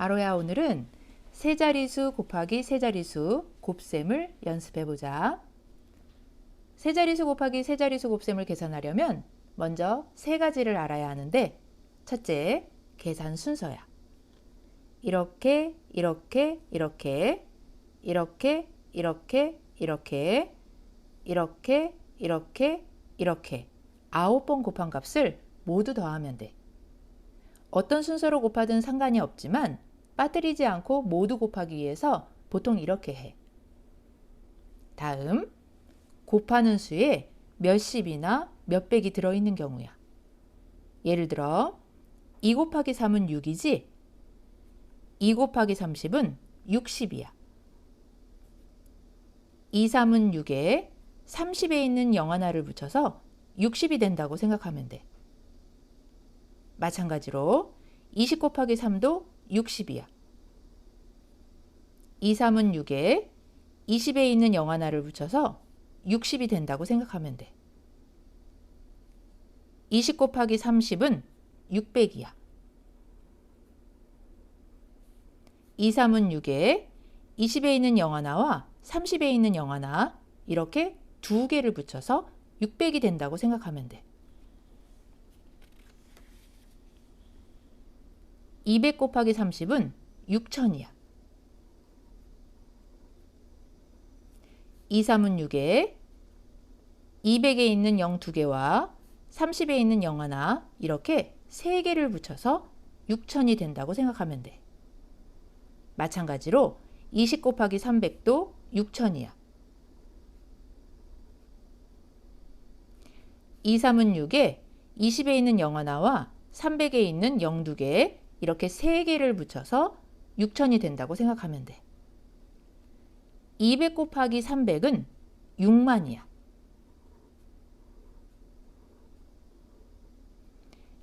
아로야, 오늘은 세자리수 곱하기 세자리수 곱셈을 연습해보자. 세자리수 곱하기 세자리수 곱셈을 계산하려면 먼저 세 가지를 알아야 하는데, 첫째, 계산 순서야. 이렇게, 이렇게, 이렇게, 이렇게, 이렇게, 이렇게, 이렇게, 이렇게, 이렇게 9번 곱한 값을 모두 더하면 돼. 어떤 순서로 곱하든 상관이 없지만 빠뜨리지 않고 모두 곱하기 위해서 보통 이렇게 해. 다음, 곱하는 수에 몇십이나 몇백이 들어있는 경우야. 예를 들어 2 곱하기 3은 6이지 2 곱하기 30은 60이야. 2, 3은 6에 30에 있는 0 하나를 붙여서 60이 된다고 생각하면 돼. 마찬가지로 20 곱하기 3도 60이야. 2, 3은 6에 20에 있는 0 하나를 붙여서 60이 된다고 생각하면 돼. 20 곱하기 30은 600이야. 2, 3은 6에 20에 있는 0 하나와 30에 있는 0 하나 이렇게 두 개를 붙여서 600이 된다고 생각하면 돼. 200 곱하기 30은 6000이야. 2, 3은 6에 200에 있는 0 2개와 30에 있는 0 하나 이렇게 3개를 붙여서 6000이 된다고 생각하면 돼. 마찬가지로 20 곱하기 300도 6000이야. 2, 3은 6에 20에 있는 0 하나와 300에 있는 0 2개 이렇게 3개를 붙여서 6000이 된다고 생각하면 돼. 200 곱하기 300은 6만이야.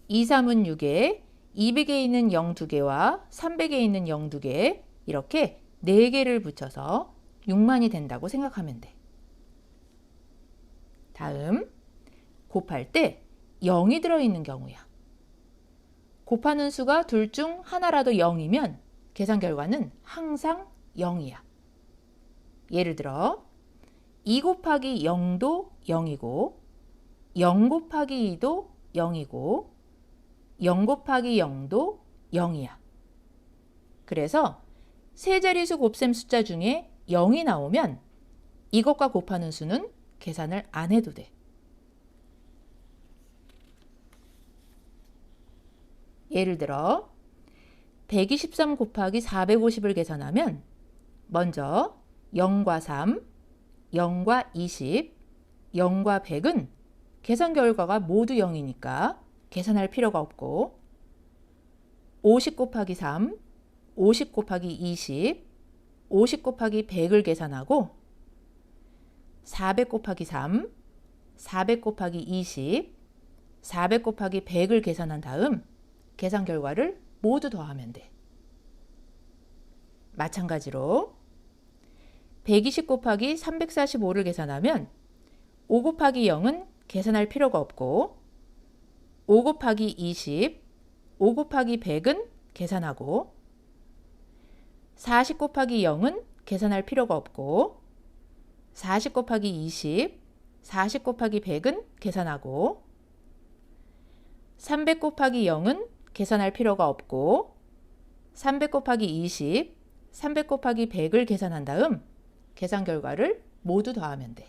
2, 3은 6에 200에 있는 0 2개와 300에 있는 0 2개 이렇게 4개를 붙여서 6만이 된다고 생각하면 돼. 다음, 곱할 때 0이 들어있는 경우야. 곱하는 수가 둘 중 하나라도 0이면 계산 결과는 항상 0이야. 예를 들어 2 곱하기 0도 0이고 0 곱하기 2도 0이고 0 곱하기 0도 0이야. 그래서 세자리수 곱셈 숫자 중에 0이 나오면 이것과 곱하는 수는 계산을 안 해도 돼. 예를 들어 123 곱하기 450을 계산하면 먼저 0과 3, 0과 20, 0과 100은 계산 결과가 모두 0이니까 계산할 필요가 없고 50 곱하기 3, 50 곱하기 20, 50 곱하기 100을 계산하고 400 곱하기 3, 400 곱하기 20, 400 곱하기 100을 계산한 다음 계산 결과를 모두 더하면 돼. 마찬가지로 120 곱하기 345를 계산하면 5 곱하기 0은 계산할 필요가 없고 5 곱하기 20, 5 곱하기 100은 계산하고 40 곱하기 0은 계산할 필요가 없고 40 곱하기 20, 40 곱하기 100은 계산하고 300 곱하기 0은 계산할 필요가 없고 300 곱하기 20, 300 곱하기 100을 계산한 다음 계산 결과를 모두 더하면 돼.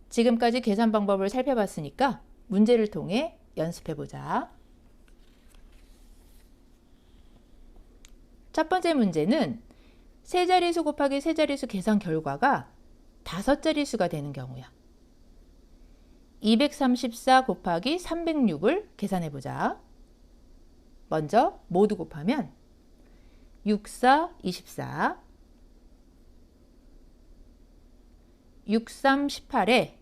지금까지 계산 방법을 살펴봤으니까 문제를 통해 연습해보자. 첫 번째 문제는 세자리수 곱하기 세자리수 계산 결과가 5자리수가 되는 경우야. 234 곱하기 306을 계산해보자. 먼저 모두 곱하면 6, 4, 24, 6, 3, 18에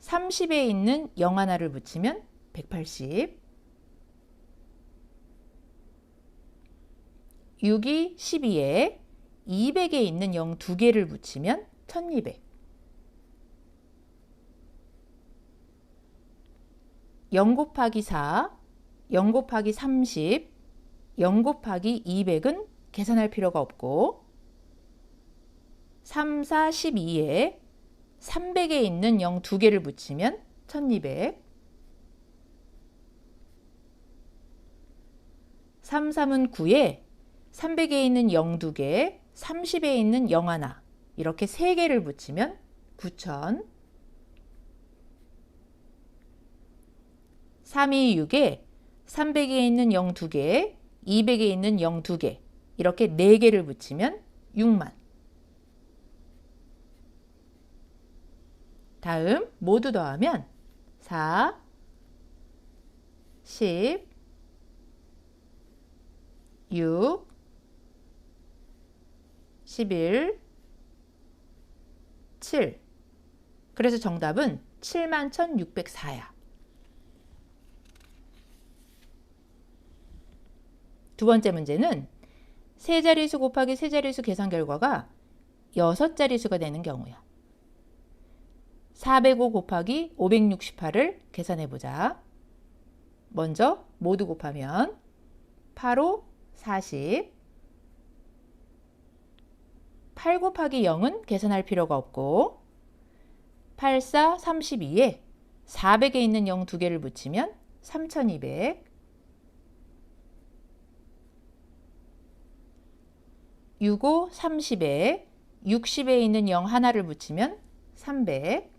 30에 있는 0 하나를 붙이면 180, 6이 12에 200에 있는 0 2개를 붙이면 1200, 0 곱하기 4, 0 곱하기 30, 0 곱하기 200은 계산할 필요가 없고 3, 4, 12에 300에 있는 0 2개를 붙이면 1200. 3, 3은 9에 300에 있는 0 2개, 30에 있는 0 하나 이렇게 3개를 붙이면 9000. 3이 6에 300에 있는 0 2개, 200에 있는 0 2개 이렇게 4개를 붙이면 6만. 다음 모두 더하면 4, 10, 6, 11, 7. 그래서 정답은 71,604야. 두 번째 문제는 세 자릿수 곱하기 세 자릿수 계산 결과가 6자릿수가 되는 경우야. 405 곱하기 568을 계산해 보자. 먼저 모두 곱하면 8, 5, 40. 8 곱하기 0은 계산할 필요가 없고 8, 4, 32에 400에 있는 0 2개를 붙이면 3200. 6, 5, 30에 60에 있는 0 하나를 붙이면 300.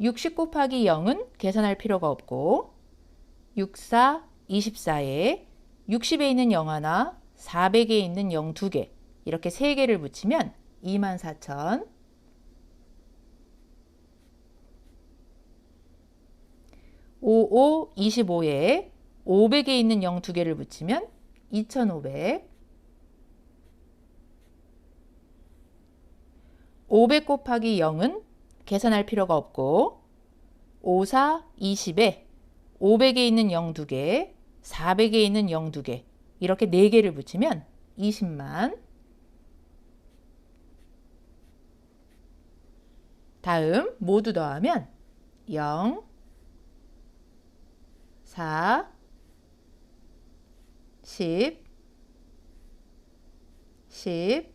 60 곱하기 0은 계산할 필요가 없고 6, 4, 24에 60에 있는 0 하나, 400에 있는 0 2개 이렇게 3개를 붙이면 24,000. 5, 5, 25에 500에 있는 0 2개를 붙이면 2500. 500 곱하기 0은 계산할 필요가 없고 5, 4, 20에 500에 있는 0 2개, 400에 있는 0 2개 이렇게 4개를 붙이면 20만. 다음 모두 더하면 0, 4, 10, 10,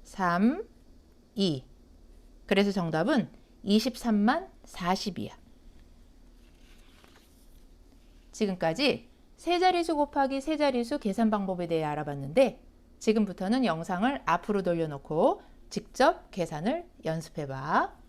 3, 2. 그래서 정답은 23만 40이야. 지금까지 세자리수 곱하기 세자리수 계산 방법에 대해 알아봤는데 지금부터는 영상을 앞으로 돌려놓고 직접 계산을 연습해봐.